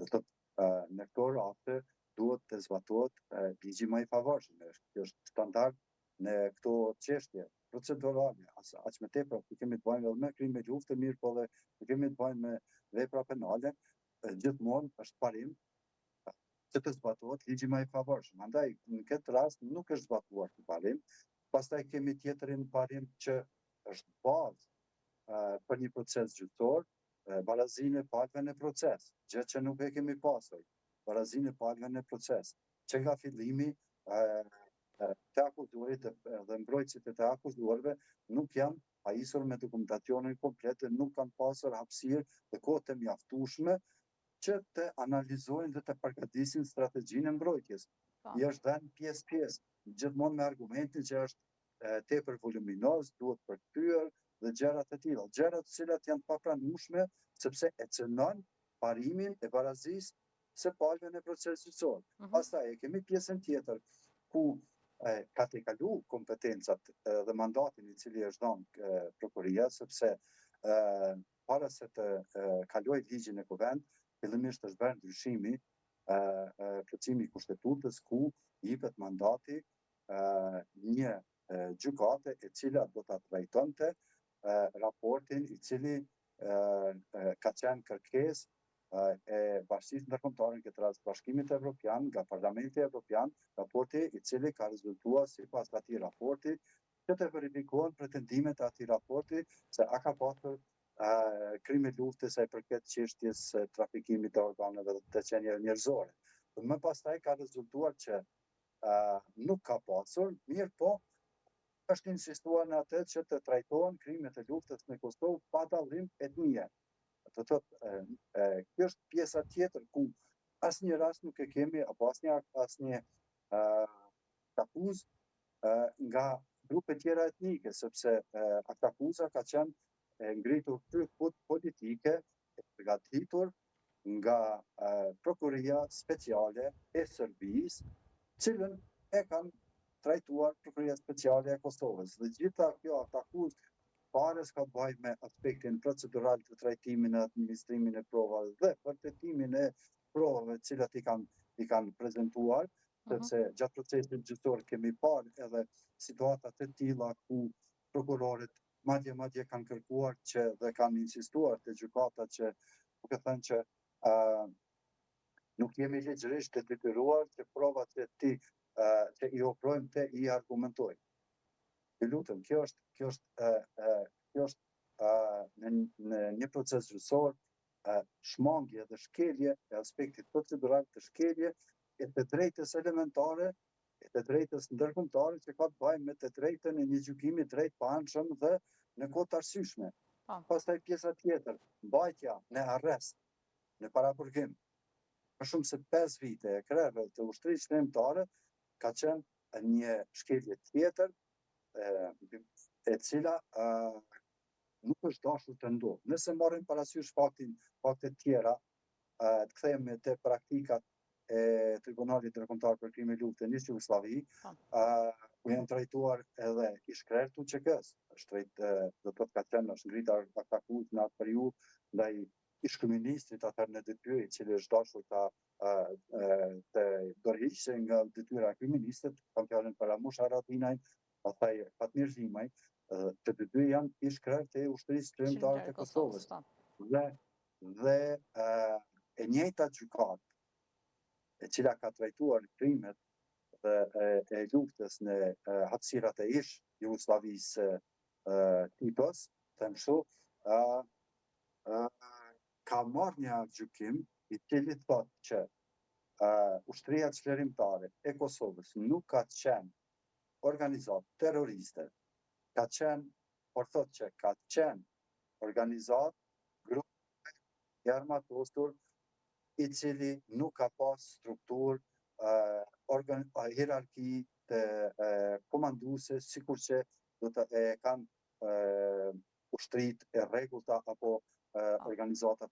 Do thotë në këto raste duhet të zbatohet ligji më i pavarshëm. Kjo është standard në këto çështje procedurale. Aq më tepër ku kemi të bëjmë me krime lufte, mirë po dhe ku kemi të bëjmë me vepra penale, gjithmonë është parim që të zbatohet ligji më i pavarshëm. Andaj në këtë rast nuk është zbatuar ky parim. Pastaj kemi tjetërin parim që është bazë për një proces gjyqësor, barazinë e palëve në proces, gjë që nuk e kemi pasur. Barazinë e palëve në proces, që nga fillimi të akuzuarit dhe mbrojtësit e të akuzuarve nuk janë pajisur me dokumentacionin komplet, nuk kanë pasur hapësirë dhe kohë të mjaftueshme që të analizojnë dhe të përgatisin strategjinë e mbrojtjes. I është dhënë pjesë, gjithmonë me argumentin që është tepër voluminoz, duhet përkthyer dhe gjëra të tilla. Gjëra të cilat janë papranueshme sepse e cënon parimin e barazisë së palëve në proces gjyqësor. Pastaj e kemi pjesën tjetër ku ka të kalu kompetencat dhe mandatin i cili është dhënë prokuria, sepse para se të kalojë ligjin e kuvent, fillimisht është bërë ndryshimi, plotësimi i kushtetutës ku i jepet mandati një gjykate e cila do ta trajtonte raportin i cili ka qenë kërkesë e bashkisë ndërkombëtare, në këtë rast Bashkimit Evropian, nga Parlamenti Evropian, raporti i cili ka rezultuar sipas atij raporti që të verifikohen pretendimet e atij raporti se a ka pasur krime lufte sa i përket çështjes trafikimit të organeve dhe të qenieve njerëzore. Më pastaj ka rezultuar që nuk ka pasur, mirë po është insistuar në atë që të trajtohen krimet e luftës në Kosovë pa dallim etnie. Do thotë, kjo është pjesa tjetër ku asnjë rast nuk e kemi apo asnjë akuzë nga grupe tjera etnike, sepse akuza ka qenë ngritur kryet politike e përgatitur nga Prokuria Speciale e Serbisë, cilën e kanë trajtuar Prokuria Speciale e Kosovës. Dhe gjitha kjo akuzë fare s'ka të bëjë me aspektin procedural të trajtimin e administrimin e provave dhe vërtetimin e provave të cilat i kanë prezantuar, sepse gjatë procesit gjyqësor kemi parë edhe situata të tilla ku prokurorët madje kanë kërkuar që dhe kanë insistuar te gjykata që duke thënë që nuk jemi ligjërisht të detyruar që provat që i ofrojmë të i argumentojmë. Lutem, kjo është në një proces gjyqësor shmangje dhe shkelje e aspektit procedural, të shkelje e të drejtës elementare, e të drejtës ndërkombëtare që ka të bëjë me të drejtën e një gjykimi drejt pa anshëm dhe në kohë të arsyeshme. Pastaj pjesa tjetër, mbajtja në arrest, në parapërkim, më shumë se 5 vite e krerëve të ushtrisë shërbëtare ka qenë një shkelje tjetër e cila nuk është dashur të ndodhë. Nëse marrim parasysh fakte tjera, të kthehemi te praktikat e Tribunalit Ndërkombëtar për krime lufte në Jugosllavi, ku janë trajtuar edhe ish-krerë të UÇK-s, do të ka qenë është ngritur akuzë në atë periudhë ndaj ish-kryeministrit atëherë në detyrë, i cili është dashur të dorëhiqte nga detyra e kryeministit, kam fjalën për Ramush Haradinaj, pastaj Fatmir Zimaj, të dy janë ish-krerë të ushtrisë shërbëtare të Kosovës. Dhe e njëjta gjykatë e cila ka trajtuar krimet e luftës në hapësirat e ish Jugosllavisë Titos, them kështu, ka marrë një gjykim i cili thotë që ushtria çlirimtare e Kosovës nuk ka qenë organizatë terroriste, ka qenë organizatë grupe i armatosur i cili nuk ka pas strukturë, hierarki të komanduese, sikur që do të kanë ushtrit e rregullta apo organizatat